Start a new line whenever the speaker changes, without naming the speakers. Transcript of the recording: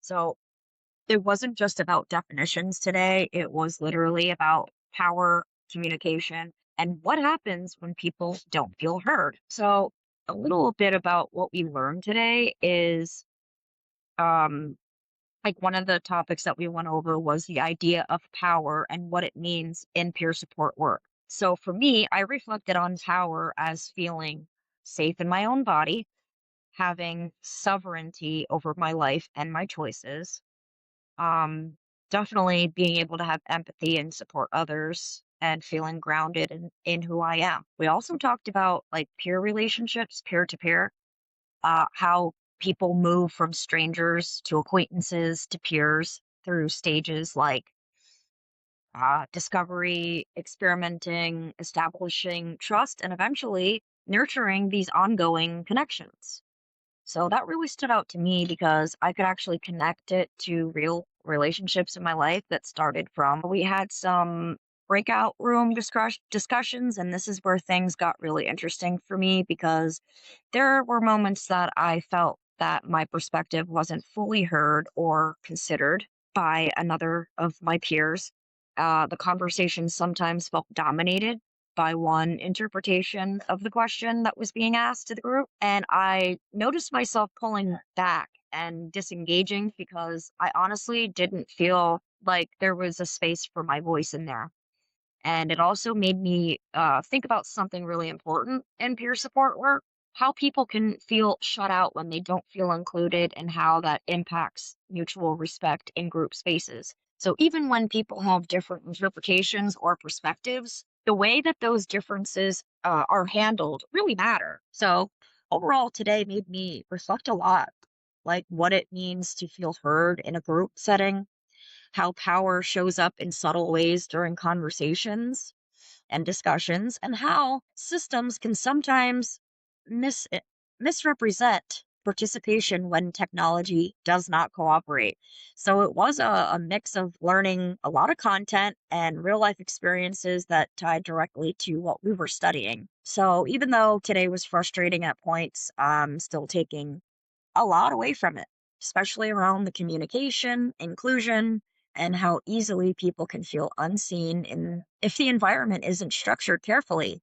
So it wasn't just about definitions today, it was literally about power, communication, and what happens when people don't feel heard. So, a little bit about what we learned today is um, like one of the topics that we went over was the idea of power and what it means in peer support work. So, for me, I reflected on power as feeling safe in my own body, having sovereignty over my life and my choices, um, definitely being able to have empathy and support others and feeling grounded in who I am. We also talked about like peer relationships, peer to peer, how people move from strangers to acquaintances to peers through stages like discovery, experimenting, establishing trust, and eventually nurturing these ongoing connections. So that really stood out to me because I could actually connect it to real relationships in my life that started from we had some breakout room discussions, and this is where things got really interesting for me because there were moments that I felt that my perspective wasn't fully heard or considered by another of my peers. The conversation sometimes felt dominated by one interpretation of the question that was being asked to the group. And I noticed myself pulling back and disengaging because I honestly didn't feel like there was a space for my voice in there. And it also made me think about something really important in peer support work, how people can feel shut out when they don't feel included, and how that impacts mutual respect in group spaces. So, even when people have different interpretations or perspectives, the way that those differences are handled really matter. So, overall, today made me reflect a lot, like what it means to feel heard in a group setting, how power shows up in subtle ways during conversations and discussions, and how systems can sometimes misrepresent participation when technology does not cooperate. So it was a mix of learning a lot of content and real life experiences that tied directly to what we were studying. So even though today was frustrating at points, I'm still taking a lot away from it, especially around the communication, inclusion, and how easily people can feel unseen if the environment isn't structured carefully.